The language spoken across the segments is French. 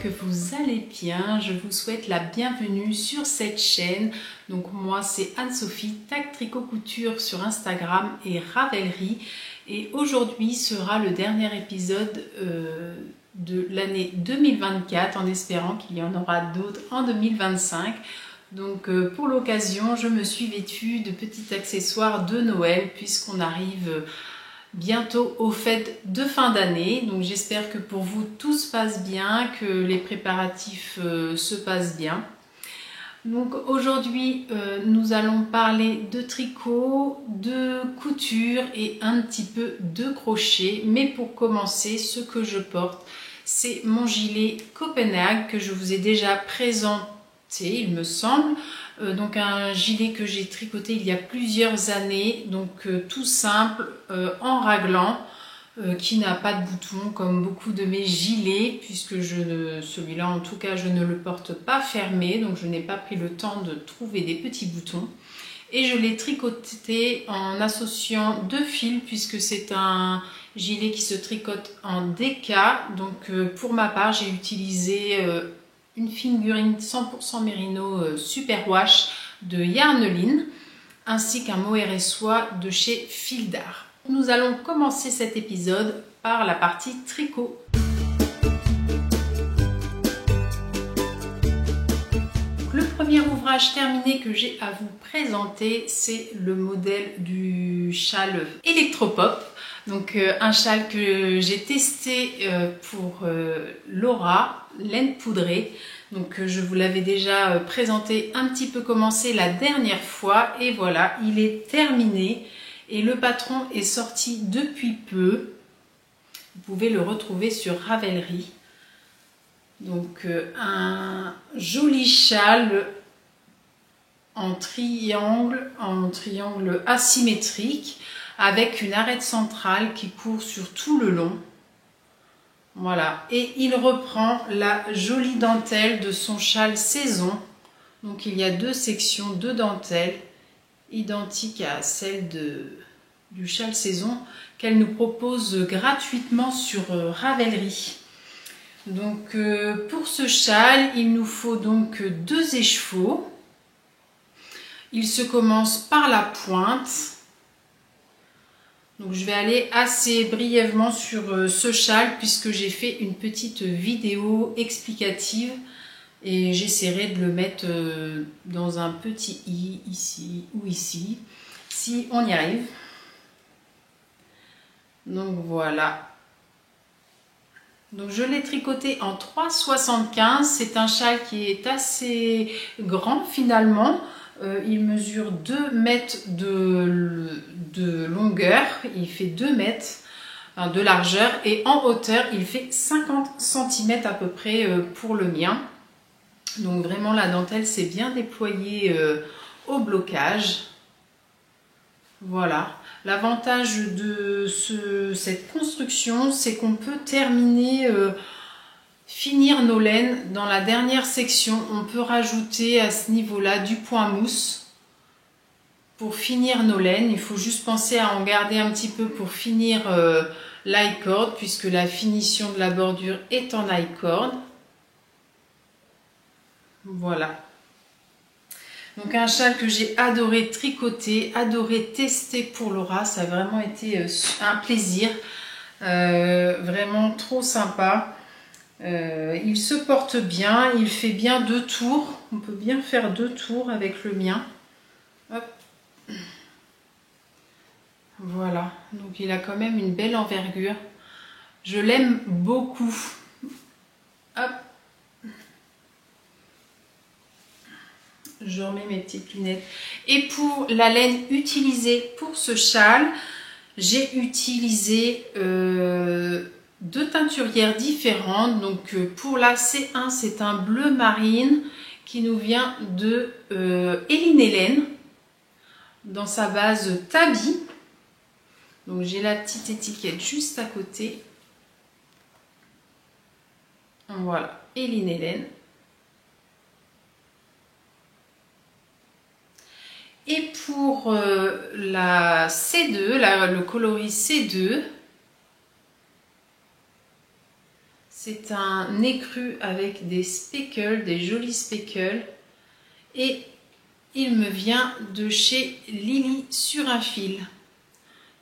que vous allez bien. Je vous souhaite la bienvenue sur cette chaîne. Donc moi c'est Anne-Sophie, Tac Tricot Couture sur Instagram et Ravelry. Et aujourd'hui sera le dernier épisode de l'année 2024 en espérant qu'il y en aura d'autres en 2025. Donc pour l'occasion, je me suis vêtue de petits accessoires de Noël puisqu'on arrive bientôt aux fêtes de fin d'année. Donc j'espère que pour vous tout se passe bien, que les préparatifs se passent bien. Donc aujourd'hui nous allons parler de tricot, de couture et un petit peu de crochet. Mais pour commencer, ce que je porte, c'est mon gilet Copenhague que je vous ai déjà présenté, il me semble. Donc un gilet que j'ai tricoté il y a plusieurs années, donc tout simple, en raglan, qui n'a pas de bouton comme beaucoup de mes gilets, puisque celui-là en tout cas je ne le porte pas fermé, donc je n'ai pas pris le temps de trouver des petits boutons. Et je l'ai tricoté en associant deux fils, puisque c'est un gilet qui se tricote en DK. Donc pour ma part j'ai utilisé une figurine 100% mérino superwash de Yarneline, ainsi qu'un mohair et soie de chez Fil d'Art. Nous allons commencer cet épisode par la partie tricot. Le premier ouvrage terminé que j'ai à vous présenter, c'est le modèle du châle Electropop. Donc un châle que j'ai testé pour Laura, laine poudrée. Donc je vous l'avais déjà présenté un petit peu commencé la dernière fois. Et voilà, il est terminé. Et le patron est sorti depuis peu. Vous pouvez le retrouver sur Ravelry. Donc un joli châle en triangle asymétrique avec une arête centrale qui court sur tout le long. Voilà, et il reprend la jolie dentelle de son châle saison. Donc il y a deux sections de dentelle identiques à celle du châle saison qu'elle nous propose gratuitement sur Ravelry. Donc pour ce châle, il nous faut donc deux échevaux. Il se commence par la pointe. Donc je vais aller assez brièvement sur ce châle puisque j'ai fait une petite vidéo explicative et j'essaierai de le mettre dans un petit i ici ou ici si on y arrive. Donc voilà. Donc je l'ai tricoté en 3,75. C'est un châle qui est assez grand finalement. Il mesure 2 mètres de longueur, il fait 2 mètres de largeur et en hauteur il fait 50 cm à peu près pour le mien. Donc vraiment la dentelle s'est bien déployée au blocage. Voilà. L'avantage de cette construction, c'est qu'on peut terminer, finir nos laines dans la dernière section. On peut rajouter à ce niveau-là du point mousse pour finir nos laines. Il faut juste penser à en garder un petit peu pour finir l'high-cord, puisque la finition de la bordure est en high-cord. Voilà. Donc un châle que j'ai adoré tricoter, adoré tester pour Laura. Ça a vraiment été un plaisir. Vraiment trop sympa. Il se porte bien, il fait bien 2 tours. On peut bien faire 2 tours avec le mien. Hop. Voilà, donc il a quand même une belle envergure. Je l'aime beaucoup. Hop. Je remets mes petites lunettes. Et pour la laine utilisée pour ce châle, j'ai utilisé 2 teinturières différentes. Donc pour la C1, c'est un bleu marine qui nous vient de Eline Hélène dans sa base Tabi. Donc j'ai la petite étiquette juste à côté. Voilà, Eline Hélène. Et pour la C2, le coloris C2, C'est un écru avec des speckles, des jolis speckles. Et il me vient de chez Lily sur un fil.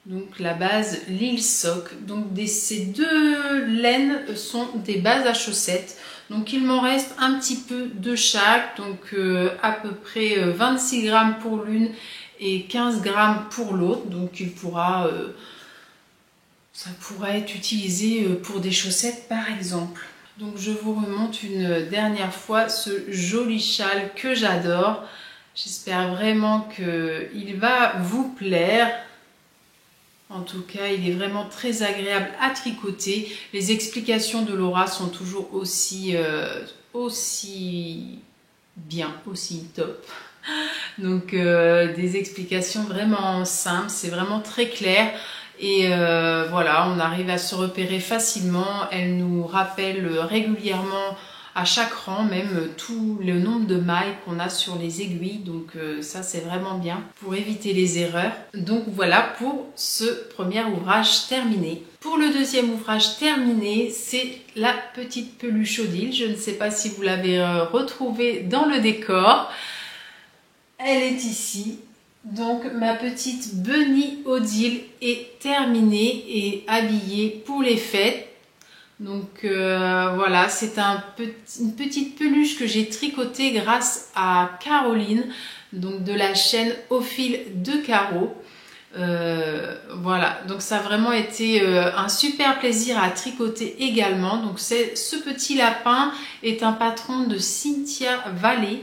Donc la base Lille Sock. Donc ces deux laines sont des bases à chaussettes. Donc il m'en reste un petit peu de chaque. Donc à peu près 26 grammes pour l'une et 15 grammes pour l'autre. Donc il pourra, ça pourra être utilisé pour des chaussettes par exemple. Donc je vous remonte une dernière fois ce joli châle que j'adore. J'espère vraiment qu'il va vous plaire. En tout cas, il est vraiment très agréable à tricoter. Les explications de Laura sont toujours aussi bien, aussi top. Donc des explications vraiment simples, c'est vraiment très clair. Et voilà, on arrive à se repérer facilement. Elle nous rappelle régulièrement à chaque rang, même tout le nombre de mailles qu'on a sur les aiguilles. Donc ça, c'est vraiment bien pour éviter les erreurs. Donc voilà pour ce premier ouvrage terminé. Pour le deuxième ouvrage terminé, c'est la petite peluche Odile. Je ne sais pas si vous l'avez retrouvée dans le décor. Elle est ici. Donc ma petite Bunny Odile est terminée et habillée pour les fêtes. Donc voilà, c'est une petite peluche que j'ai tricotée grâce à Caroline, donc de la chaîne Au fil de Caro. Voilà, donc ça a vraiment été un super plaisir à tricoter également. Donc ce petit lapin est un patron de Cynthia Vallée.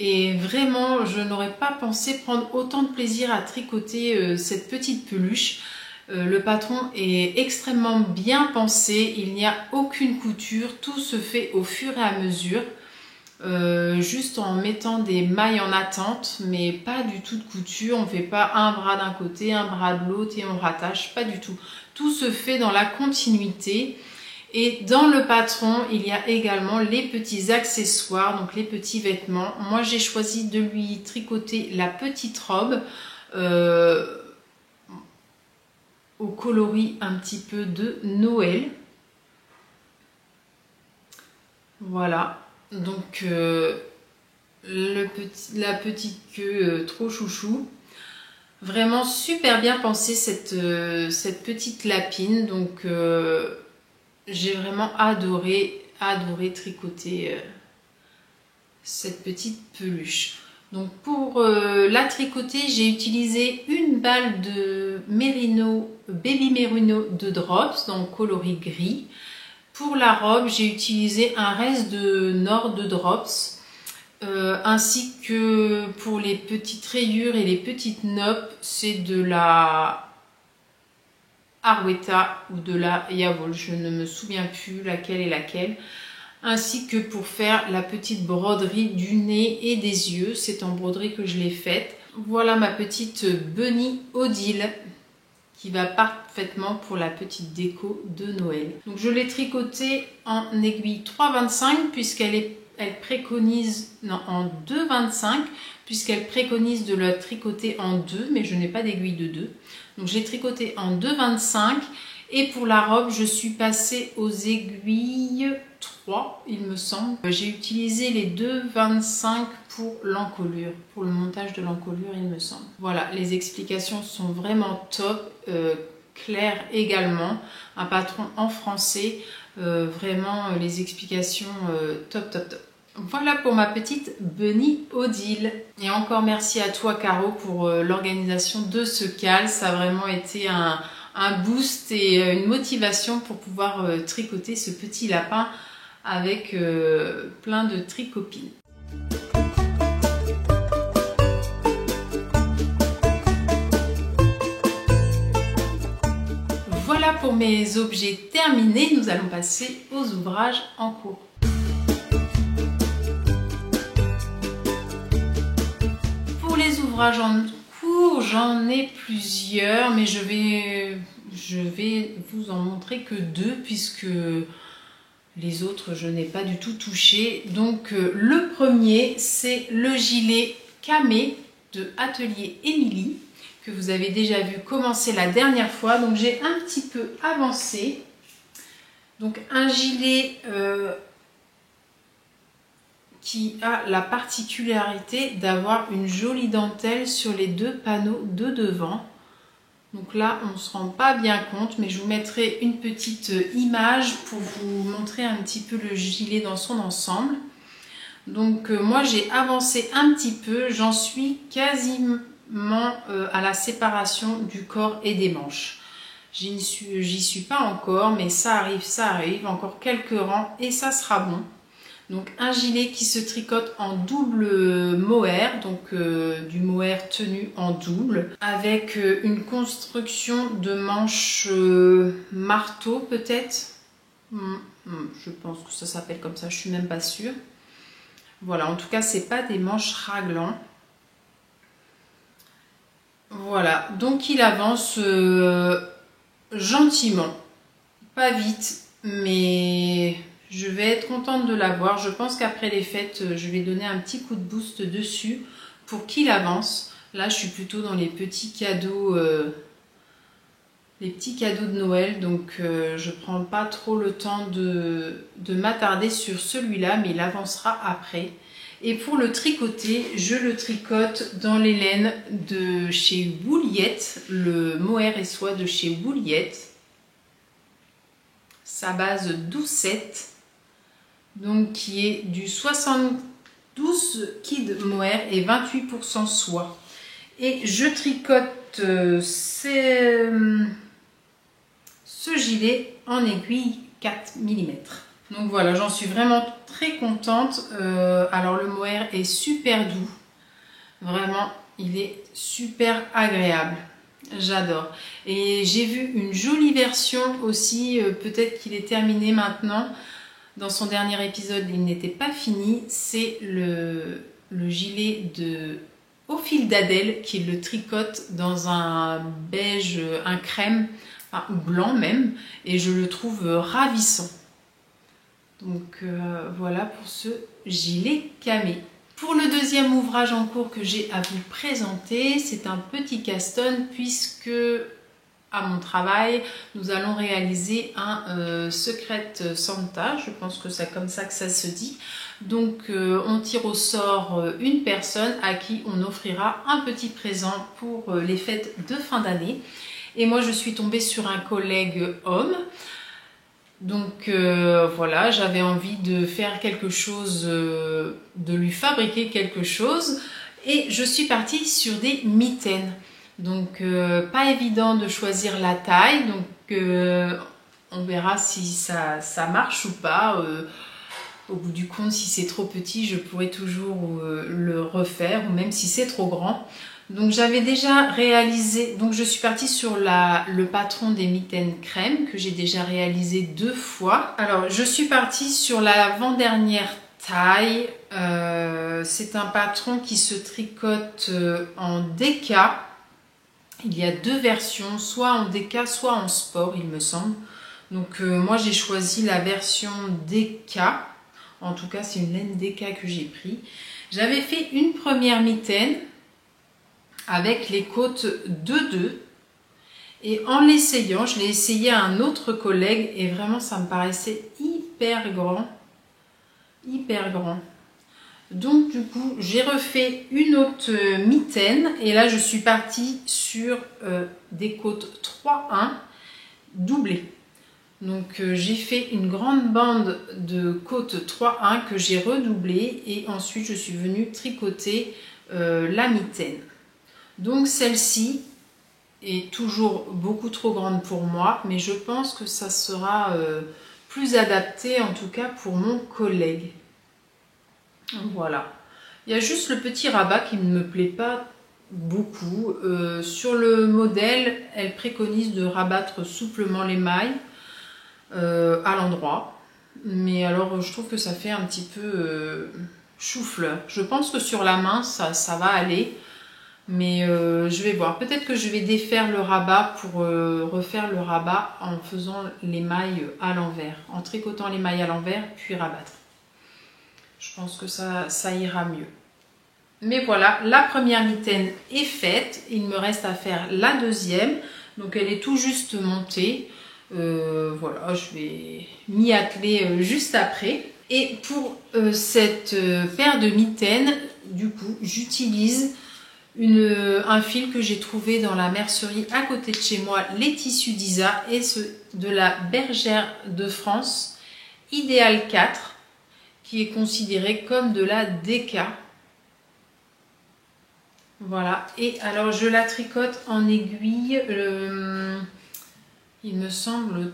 Et vraiment, je n'aurais pas pensé prendre autant de plaisir à tricoter cette petite peluche. Le patron est extrêmement bien pensé, il n'y a aucune couture, tout se fait au fur et à mesure. Juste en mettant des mailles en attente, mais pas du tout de couture. On ne fait pas un bras d'un côté, un bras de l'autre et on rattache, pas du tout. Tout se fait dans la continuité. Et dans le patron, il y a également les petits accessoires, donc les petits vêtements. Moi, j'ai choisi de lui tricoter la petite robe au coloris un petit peu de Noël. Voilà, donc la petite queue trop chouchou. Vraiment super bien pensé cette petite lapine. Donc j'ai vraiment adoré tricoter cette petite peluche. Donc pour la tricoter, j'ai utilisé une balle de Merino, Baby Merino de Drops dans le coloris gris. Pour la robe, j'ai utilisé un reste de Nord de Drops, ainsi que pour les petites rayures et les petites noppes, c'est de la Arwetta ou de la Yavol, je ne me souviens plus laquelle est laquelle. Ainsi que pour faire la petite broderie du nez et des yeux, c'est en broderie que je l'ai faite. Voilà ma petite Bunny Odile qui va parfaitement pour la petite déco de Noël. Donc je l'ai tricotée en aiguille 3,25 puisqu'elle préconise, non, en 2,25 puisqu'elle préconise de la tricoter en 2, mais je n'ai pas d'aiguille de 2. Donc j'ai tricoté en 2,25 et pour la robe, je suis passée aux aiguilles 3, il me semble. J'ai utilisé les 2,25 pour l'encolure, pour le montage de l'encolure, il me semble. Voilà, les explications sont vraiment top, claires également. Un patron en français, vraiment les explications top, top, top. Voilà pour ma petite Bunny Odile. Et encore merci à toi Caro pour l'organisation de ce cal. Ça a vraiment été un boost et une motivation pour pouvoir tricoter ce petit lapin avec plein de tricopines. Voilà pour mes objets terminés. Nous allons passer aux ouvrages en cours. Les ouvrages en cours, j'en ai plusieurs, mais je vais vous en montrer que 2 puisque les autres je n'ai pas du tout touché. Donc le premier, c'est le gilet camé de Atelier Émilie que vous avez déjà vu commencer la dernière fois. Donc j'ai un petit peu avancé Donc un gilet qui a la particularité d'avoir une jolie dentelle sur les deux panneaux de devant. Donc là, on ne se rend pas bien compte, mais je vous mettrai une petite image pour vous montrer un petit peu le gilet dans son ensemble. Donc moi, j'ai avancé un petit peu, j'en suis quasiment à la séparation du corps et des manches. J'y suis pas encore, mais ça arrive, encore quelques rangs et ça sera bon. Donc un gilet qui se tricote en double mohair, donc du mohair tenu en double, avec une construction de manches marteau peut-être. Je pense que ça s'appelle comme ça, je suis même pas sûre. Voilà, en tout cas c'est pas des manches raglan. Voilà, donc il avance gentiment, pas vite, mais je vais être contente de l'avoir. Je pense qu'après les fêtes, je vais donner un petit coup de boost dessus pour qu'il avance. Là, je suis plutôt dans les petits cadeaux de Noël. Donc, je ne prends pas trop le temps de m'attarder sur celui-là, mais il avancera après. Et pour le tricoter, je le tricote dans les laines de chez Woolyette, le mohair et soie de chez Woolyette. Sa base 12,7. Donc qui est du 72 kid mohair et 28% soie. Et je tricote ce gilet en aiguille 4 mm. Donc voilà, j'en suis vraiment très contente. Alors le mohair est super doux. Vraiment, il est super agréable. J'adore. Et j'ai vu une jolie version aussi, peut-être qu'il est terminé maintenant. Dans son dernier épisode, il n'était pas fini. C'est le gilet de Au fil d'Adèle qui le tricote dans un beige, un crème, enfin, ou blanc même. Et je le trouve ravissant. Donc voilà pour ce gilet camé. Pour le deuxième ouvrage en cours que j'ai à vous présenter, c'est un petit casse-tonne puisque à mon travail, nous allons réaliser un Secret Santa, je pense que c'est comme ça que ça se dit. Donc on tire au sort une personne à qui on offrira un petit présent pour les fêtes de fin d'année. Et moi je suis tombée sur un collègue homme. Donc voilà, j'avais envie de faire quelque chose, de lui fabriquer quelque chose. Et je suis partie sur des mitaines. Donc pas évident de choisir la taille, donc on verra si ça marche ou pas. Au bout du compte, si c'est trop petit, je pourrais toujours le refaire, ou même si c'est trop grand. Donc j'avais déjà réalisé, donc je suis partie sur le patron des mitaines crème que j'ai déjà réalisé 2 fois. Alors je suis partie sur l'avant-dernière taille. C'est un patron qui se tricote en DK. Il y a 2 versions, soit en DK, soit en sport, il me semble. Donc moi j'ai choisi la version DK. En tout cas, c'est une laine DK que j'ai pris. J'avais fait une première mitaine avec les côtes 2-2. Et en l'essayant, je l'ai essayé à un autre collègue et vraiment ça me paraissait hyper grand. Hyper grand. Donc du coup, j'ai refait une autre mitaine et là je suis partie sur des côtes 3-1 doublées. Donc j'ai fait une grande bande de côtes 3-1 que j'ai redoublée et ensuite je suis venue tricoter la mitaine. Donc celle-ci est toujours beaucoup trop grande pour moi, mais je pense que ça sera plus adapté en tout cas pour mon collègue. Voilà. Il y a juste le petit rabat qui ne me plaît pas beaucoup. Sur le modèle, elle préconise de rabattre souplement les mailles à l'endroit. Mais alors, je trouve que ça fait un petit peu chou-fleur. Je pense que sur la main, ça va aller. Mais je vais voir. Peut-être que je vais défaire le rabat pour refaire le rabat en faisant les mailles à l'envers. En tricotant les mailles à l'envers, puis rabattre. Je pense que ça ira mieux. Mais voilà, la première mitaine est faite. Il me reste à faire la deuxième. Donc elle est tout juste montée. Voilà, je vais m'y atteler juste après. Et pour cette paire de mitaines, du coup, j'utilise un fil que j'ai trouvé dans la mercerie à côté de chez moi, les tissus d'Isa, et ceux de la Bergère de France, Idéal 4, qui est considéré comme de la DK. Voilà, et alors je la tricote en aiguille, il me semble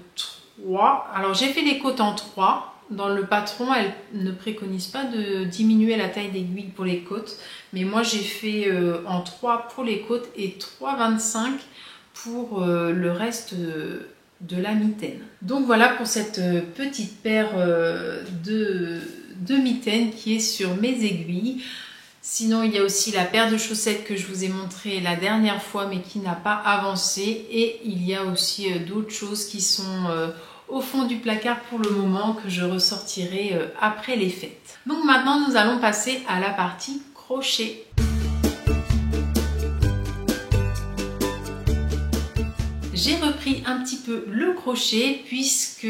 3. Alors j'ai fait les côtes en 3. Dans le patron, elle ne préconise pas de diminuer la taille d'aiguille pour les côtes. Mais moi j'ai fait en 3 pour les côtes et 3,25 pour le reste de la mitaine. Donc voilà pour cette petite paire de mitaines qui est sur mes aiguilles. Sinon, il y a aussi la paire de chaussettes que je vous ai montré la dernière fois mais qui n'a pas avancé. Et il y a aussi d'autres choses qui sont au fond du placard pour le moment que je ressortirai après les fêtes. Donc maintenant, nous allons passer à la partie crochet. J'ai repris un petit peu le crochet puisque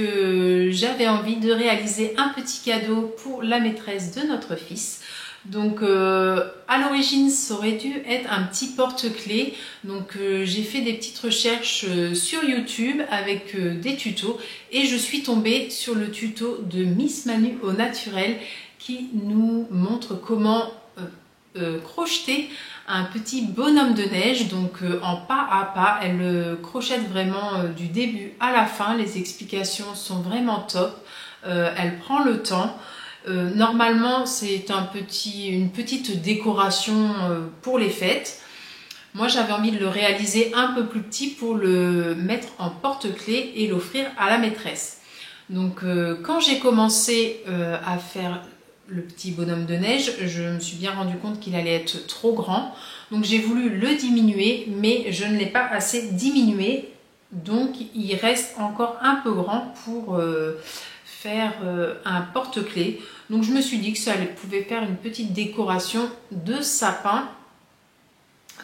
j'avais envie de réaliser un petit cadeau pour la maîtresse de notre fils. Donc à l'origine ça aurait dû être un petit porte-clés. Donc j'ai fait des petites recherches sur YouTube avec des tutos et je suis tombée sur le tuto de Miss Manu au naturel qui nous montre comment crocheter un petit bonhomme de neige. Donc en pas à pas, elle le crochette vraiment du début à la fin. Les explications sont vraiment top, elle prend le temps. Normalement c'est une petite décoration pour les fêtes. Moi j'avais envie de le réaliser un peu plus petit pour le mettre en porte-clés et l'offrir à la maîtresse. Donc quand j'ai commencé à faire le petit bonhomme de neige, je me suis bien rendu compte qu'il allait être trop grand. Donc j'ai voulu le diminuer mais je ne l'ai pas assez diminué. Donc il reste encore un peu grand pour faire un porte-clés. Donc je me suis dit que ça pouvait faire une petite décoration de sapin.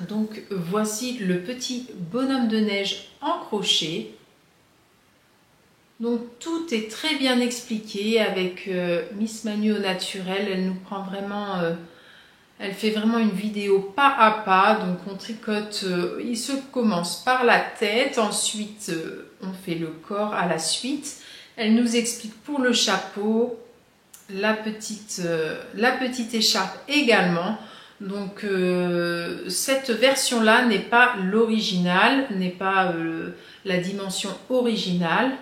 Donc voici le petit bonhomme de neige en crochet. Donc tout est très bien expliqué avec Miss Manu au naturel. Elle nous prend vraiment, elle fait vraiment une vidéo pas à pas. Donc on tricote, il se commence par la tête, ensuite on fait le corps à la suite. Elle nous explique pour le chapeau, la petite écharpe également. Donc cette version là n'est pas l'original, n'est pas la dimension originale.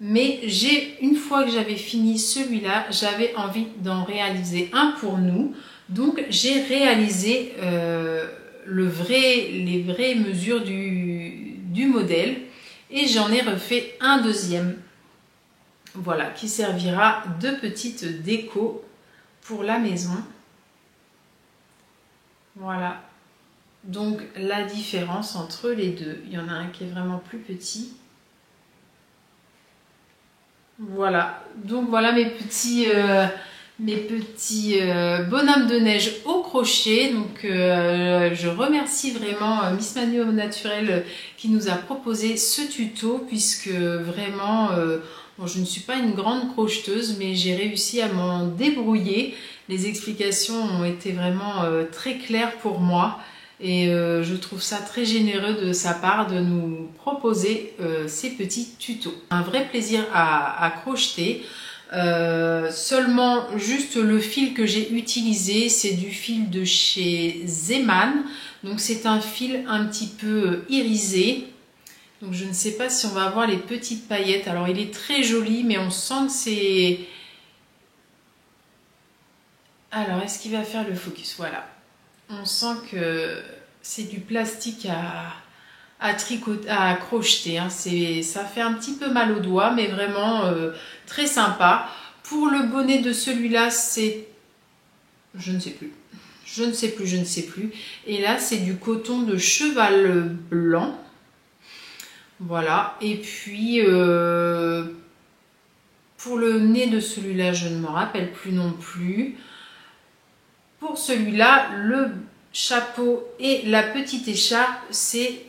Mais une fois que j'avais fini celui-là, j'avais envie d'en réaliser un pour nous. Donc j'ai réalisé les vraies mesures du modèle. Et j'en ai refait un deuxième. Voilà, qui servira de petite déco pour la maison. Voilà. Donc la différence entre les deux. Il y en a un qui est vraiment plus petit. Voilà. Donc voilà mes petits bonhommes de neige au crochet. Donc je remercie vraiment Miss Manu au naturel qui nous a proposé ce tuto puisque vraiment bon, je ne suis pas une grande crocheteuse mais j'ai réussi à m'en débrouiller. Les explications ont été vraiment très claires pour moi et je trouve ça très généreux de sa part de nous proposer ces petits tutos. Un vrai plaisir à crocheter. Seulement juste le fil que j'ai utilisé, c'est du fil de chez Zeman. Donc c'est un fil un petit peu irisé. Donc je ne sais pas si on va avoir les petites paillettes. Alors il est très joli mais on sent que c'est... Alors est-ce qu'il va faire le focus? Voilà. On sent que c'est du plastique à crocheter. Hein. Ça fait un petit peu mal aux doigts, mais vraiment très sympa. Pour le bonnet de celui-là, c'est... Je ne sais plus. Je ne sais plus, je ne sais plus. Et là, c'est du coton de cheval blanc. Voilà. Et puis, pour le nez de celui-là, je ne me rappelle plus non plus. Pour celui-là, chapeau et la petite écharpe, c'est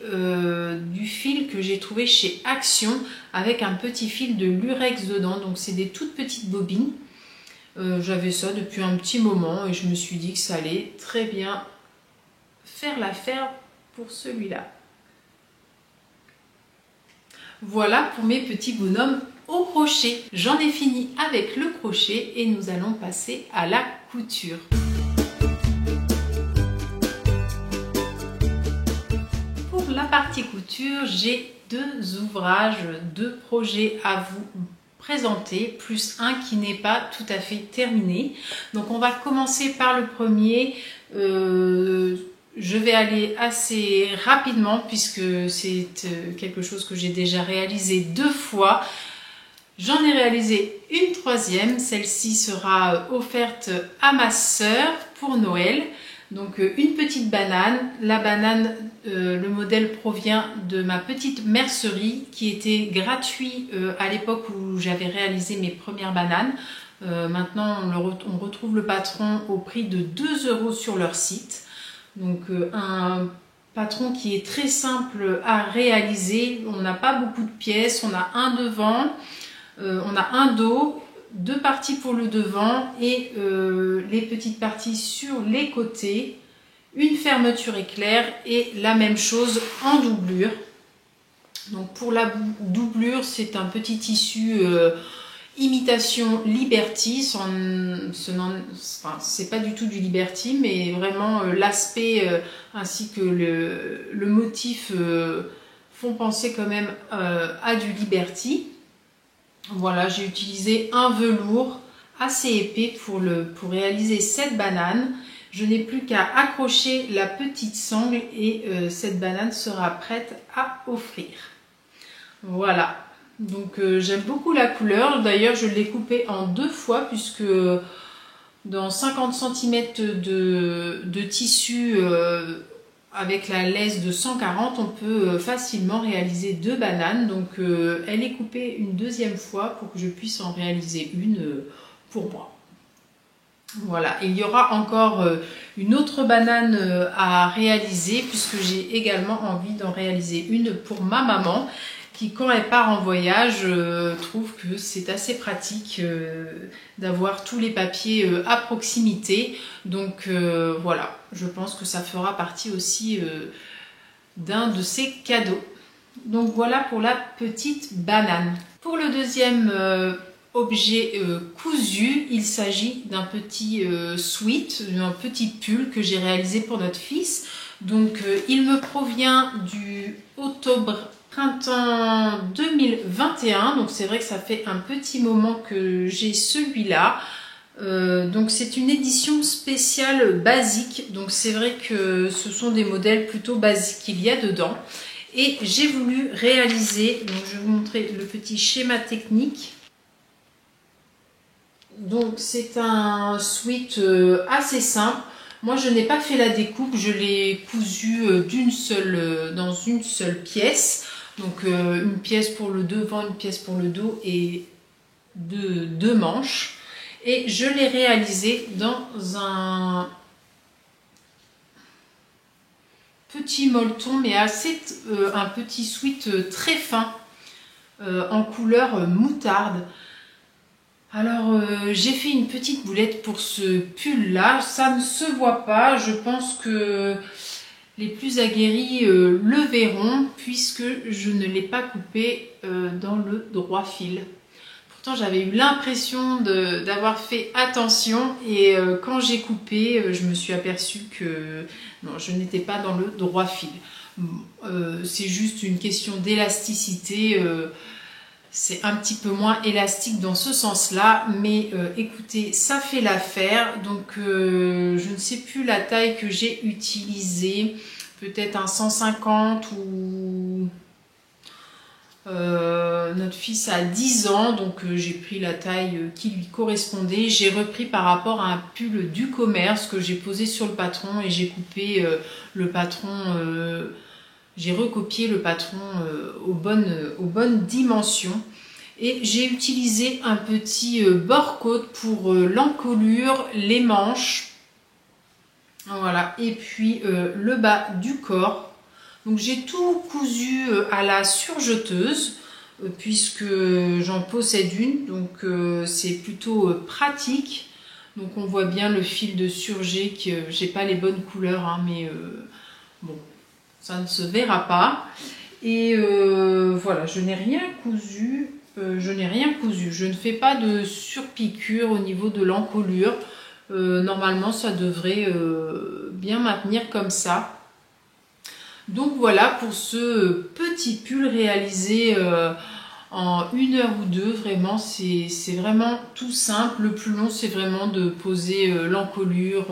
du fil que j'ai trouvé chez Action avec un petit fil de lurex dedans. Donc c'est des toutes petites bobines. J'avais ça depuis un petit moment et je me suis dit que ça allait très bien faire l'affaire pour celui-là. Voilà pour mes petits bonhommes au crochet. J'en ai fini avec le crochet et nous allons passer à la couture. Pour la partie couture, j'ai deux ouvrages, deux projets à vous présenter, plus un qui n'est pas tout à fait terminé. Donc on va commencer par le premier. Je vais aller assez rapidement puisque c'est quelque chose que j'ai déjà réalisé deux fois. J'en ai réalisé une troisième. Celle-ci sera offerte à ma sœur pour Noël. Donc une petite banane. La banane, le modèle provient de ma petite mercerie qui était gratuit à l'époque où j'avais réalisé mes premières bananes. Maintenant on retrouve le patron au prix de 2 € sur leur site. Donc un patron qui est très simple à réaliser. On n'a pas beaucoup de pièces, on a un devant, on a un dos, deux parties pour le devant et les petites parties sur les côtés, une fermeture éclair et la même chose en doublure. Donc pour la doublure, c'est un petit tissu imitation Liberty, c'est pas du tout du Liberty, mais vraiment l'aspect ainsi que le motif font penser quand même à du Liberty. Voilà, j'ai utilisé un velours assez épais pour réaliser cette banane. Je n'ai plus qu'à accrocher la petite sangle et cette banane sera prête à offrir. Voilà. Donc j'aime beaucoup la couleur, d'ailleurs je l'ai coupée en deux fois puisque dans 50 cm de tissu avec la laisse de 140 on peut facilement réaliser deux bananes. Donc elle est coupée une deuxième fois pour que je puisse en réaliser une pour moi. Voilà, il y aura encore une autre banane à réaliser puisque j'ai également envie d'en réaliser une pour ma maman qui, quand elle part en voyage, trouve que c'est assez pratique d'avoir tous les papiers à proximité. Donc voilà, je pense que ça fera partie aussi d'un de ses cadeaux. Donc voilà pour la petite banane. Pour le deuxième objet cousu, il s'agit d'un petit sweat, d'un petit pull que j'ai réalisé pour notre fils. Donc il me provient du printemps 2021, donc c'est vrai que ça fait un petit moment que j'ai celui-là. Donc c'est une édition spéciale basique, donc c'est vrai que ce sont des modèles plutôt basiques qu'il y a dedans. Et j'ai voulu réaliser, donc je vais vous montrer le petit schéma technique. Donc c'est un sweat assez simple. Moi je n'ai pas fait la découpe, je l'ai cousu dans une seule pièce. Donc une pièce pour le devant, une pièce pour le dos et deux manches. Et je l'ai réalisé dans un petit molleton, mais un petit sweat très fin en couleur moutarde. Alors j'ai fait une petite boulette pour ce pull là, ça ne se voit pas, je pense que les plus aguerris le verront puisque je ne l'ai pas coupé dans le droit fil. Pourtant j'avais eu l'impression d'avoir fait attention et quand j'ai coupé je me suis aperçue que non, je n'étais pas dans le droit fil. C'est juste une question d'élasticité. C'est un petit peu moins élastique dans ce sens-là, mais écoutez, ça fait l'affaire. Donc, je ne sais plus la taille que j'ai utilisée, peut-être un 150 ou... notre fils a 10 ans, donc j'ai pris la taille qui lui correspondait. J'ai repris par rapport à un pull du commerce que j'ai posé sur le patron et j'ai coupé le patron... J'ai recopié le patron aux bonnes dimensions et j'ai utilisé un petit bord-côte pour l'encolure, les manches Voilà, et puis le bas du corps. Donc j'ai tout cousu à la surjeteuse puisque j'en possède une, donc c'est plutôt pratique. Donc on voit bien le fil de surjet, que j'ai pas les bonnes couleurs, hein, mais bon, ça ne se verra pas. Et voilà, je n'ai rien cousu. Je ne fais pas de surpiqûre au niveau de l'encolure. Normalement, ça devrait bien maintenir comme ça. Donc voilà pour ce petit pull réalisé en 1 heure ou 2. Vraiment, c'est vraiment tout simple. Le plus long, c'est vraiment de poser l'encolure,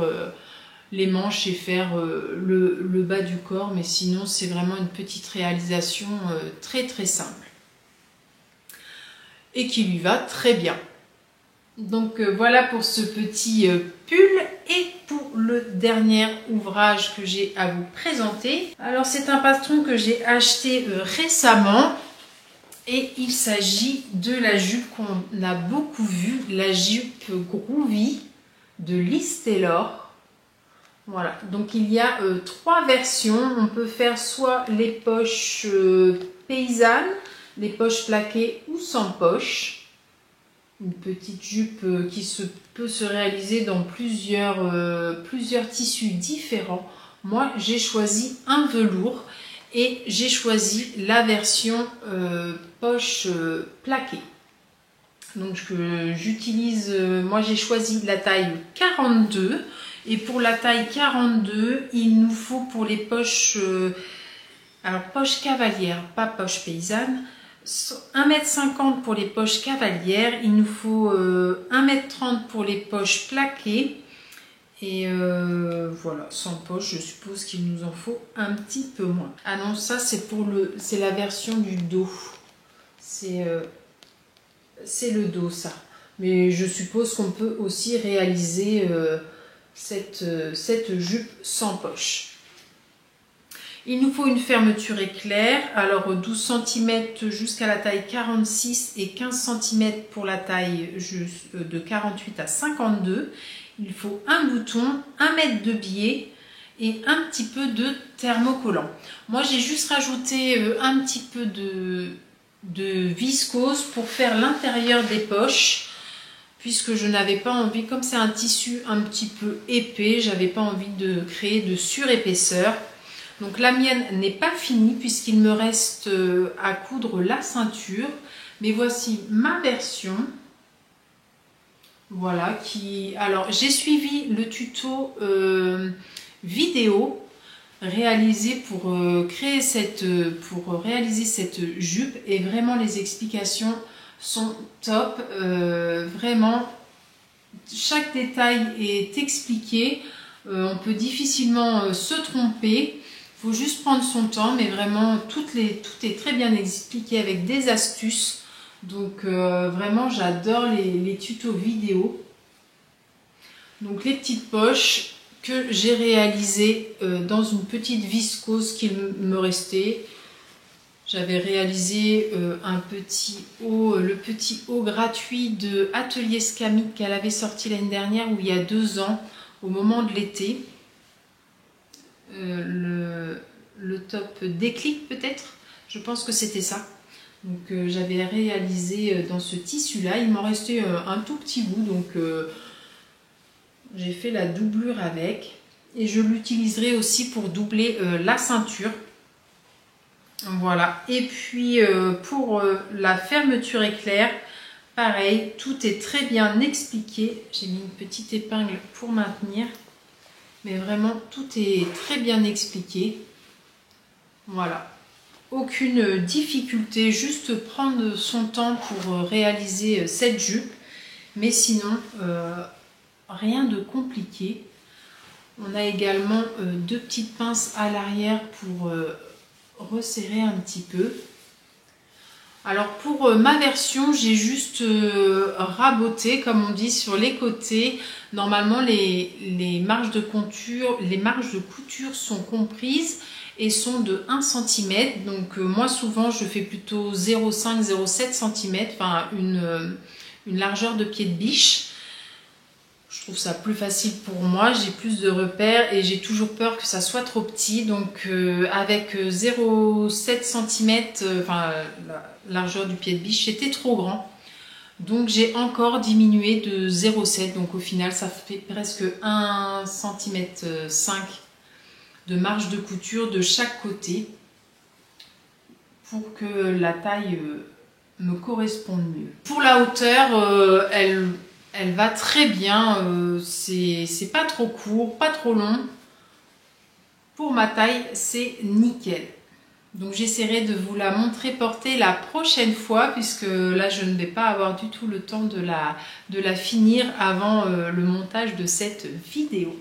les manches et faire le bas du corps. Mais sinon, c'est vraiment une petite réalisation très très simple. Et qui lui va très bien. Donc voilà pour ce petit pull. Et pour le dernier ouvrage que j'ai à vous présenter. Alors c'est un patron que j'ai acheté récemment. Et il s'agit de la jupe qu'on a beaucoup vue. La jupe Groovy de Liz Taylor. Voilà, donc il y a 3 versions. On peut faire soit les poches paysannes, les poches plaquées ou sans poche. Une petite jupe qui peut se réaliser dans plusieurs tissus différents. Moi, j'ai choisi un velours et j'ai choisi la version poche plaquée. Donc, j'utilise, moi j'ai choisi la taille 42. Et pour la taille 42, il nous faut pour les poches, alors poche cavalière, pas poche paysanne, 1,50 m pour les poches cavalières, il nous faut 1,30 m pour les poches plaquées. Et voilà, sans poche, je suppose qu'il nous en faut un petit peu moins. Ah non, ça c'est la version du dos. C'est le dos, ça. Mais je suppose qu'on peut aussi réaliser cette jupe sans poche. Il nous faut une fermeture éclair, alors 12 cm jusqu'à la taille 46 et 15 cm pour la taille de 48 à 52. Il faut un bouton, 1 mètre de biais et un petit peu de thermocollant. Moi j'ai juste rajouté un petit peu de viscose pour faire l'intérieur des poches. Puisque je n'avais pas envie, comme c'est un tissu un petit peu épais, j'avais pas envie de créer de surépaisseur. Donc la mienne n'est pas finie puisqu'il me reste à coudre la ceinture. Mais voici ma version. Voilà, alors j'ai suivi le tuto vidéo réalisé pour réaliser cette jupe. Et vraiment les explications sont top. Vraiment, chaque détail est expliqué. On peut difficilement se tromper. Il faut juste prendre son temps, mais vraiment tout est très bien expliqué avec des astuces. Donc vraiment j'adore les tutos vidéo. Donc les petites poches que j'ai réalisées dans une petite viscose qu'il me restait. J'avais réalisé le petit haut gratuit de Atelier Scamit qu'elle avait sorti l'année dernière, ou il y a 2 ans, au moment de l'été. Le top déclic peut-être, je pense que c'était ça. Donc j'avais réalisé dans ce tissu là, il m'en restait un tout petit bout, donc j'ai fait la doublure avec. Et je l'utiliserai aussi pour doubler la ceinture. Voilà, et puis pour la fermeture éclair, pareil, tout est très bien expliqué. J'ai mis une petite épingle pour maintenir. Mais vraiment, tout est très bien expliqué. Voilà. Aucune difficulté, juste prendre son temps pour réaliser cette jupe. Mais sinon, rien de compliqué. On a également 2 petites pinces à l'arrière pour resserrer un petit peu. Alors pour ma version, j'ai juste raboté, comme on dit, sur les côtés. Normalement, les marges de couture sont comprises et sont de 1 cm. Donc moi, souvent, je fais plutôt 0,5-0,7 cm, enfin une largeur de pied de biche. Je trouve ça plus facile pour moi, j'ai plus de repères et j'ai toujours peur que ça soit trop petit. Donc avec 0,7 cm, enfin la largeur du pied de biche, c'était trop grand. Donc j'ai encore diminué de 0,7. Donc au final ça fait presque 1,5 cm de marge de couture de chaque côté pour que la taille me corresponde mieux. Pour la hauteur, elle va très bien, c'est pas trop court, pas trop long. Pour ma taille, c'est nickel. Donc j'essaierai de vous la montrer portée la prochaine fois, puisque là je ne vais pas avoir du tout le temps de la finir avant le montage de cette vidéo.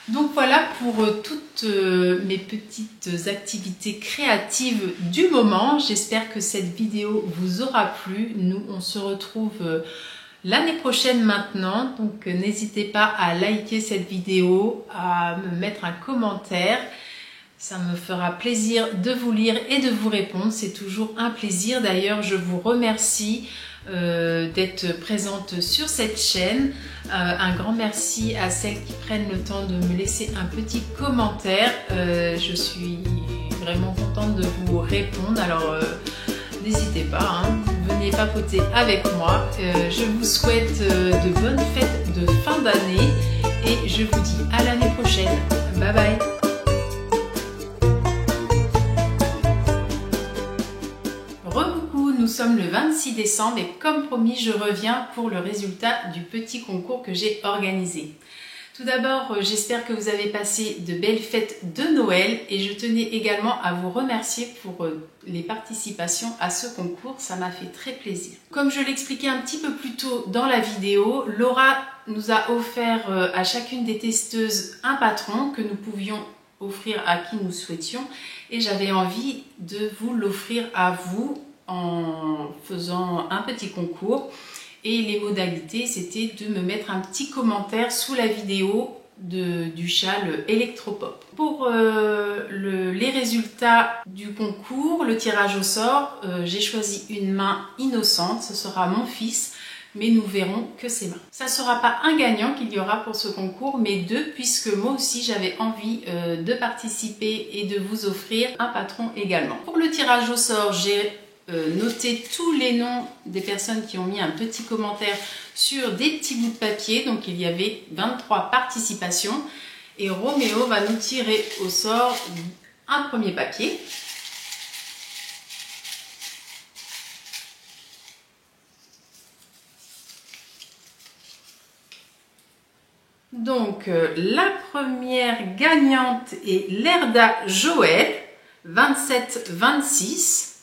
Donc voilà pour toutes mes petites activités créatives du moment. J'espère que cette vidéo vous aura plu. Nous, on se retrouve l'année prochaine maintenant. Donc n'hésitez pas à liker cette vidéo, à me mettre un commentaire. Ça me fera plaisir de vous lire et de vous répondre. C'est toujours un plaisir. D'ailleurs, je vous remercie d'être présente sur cette chaîne. Un grand merci à celles qui prennent le temps de me laisser un petit commentaire. Je suis vraiment contente de vous répondre. Alors n'hésitez pas, hein, venez papoter avec moi. Je vous souhaite de bonnes fêtes de fin d'année et je vous dis à l'année prochaine. Bye bye. Nous sommes le 26 décembre et comme promis, je reviens pour le résultat du petit concours que j'ai organisé. Tout d'abord, j'espère que vous avez passé de belles fêtes de Noël et je tenais également à vous remercier pour les participations à ce concours, ça m'a fait très plaisir. Comme je l'expliquais un petit peu plus tôt dans la vidéo, Laura nous a offert à chacune des testeuses un patron que nous pouvions offrir à qui nous souhaitions et j'avais envie de vous l'offrir à vous en faisant un petit concours et les modalités c'était de me mettre un petit commentaire sous la vidéo du châle Electropop. Pour les résultats du concours, le tirage au sort, j'ai choisi une main innocente, ce sera mon fils, mais nous verrons que ses mains. Ça ne sera pas un gagnant qu'il y aura pour ce concours, mais deux, puisque moi aussi j'avais envie de participer et de vous offrir un patron également. Pour le tirage au sort, j'ai noter tous les noms des personnes qui ont mis un petit commentaire sur des petits bouts de papier. Donc il y avait 23 participations et Roméo va nous tirer au sort un premier papier. Donc la première gagnante est Lerda Joël, 27-26.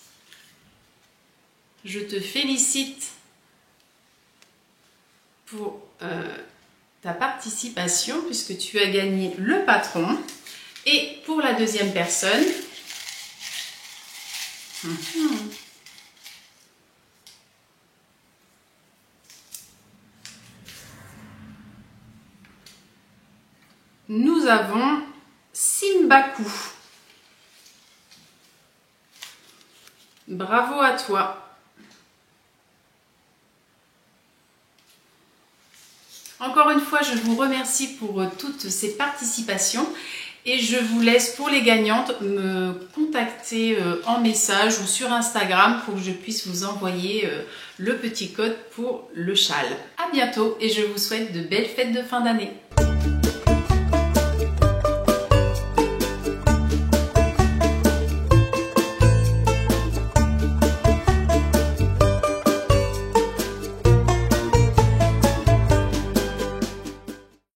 Je te félicite pour ta participation puisque tu as gagné le patron. Et pour la deuxième personne, nous avons Simbaku. Bravo à toi. Encore une fois, je vous remercie pour toutes ces participations et je vous laisse pour les gagnantes me contacter en message ou sur Instagram pour que je puisse vous envoyer le petit code pour le châle. À bientôt et je vous souhaite de belles fêtes de fin d'année.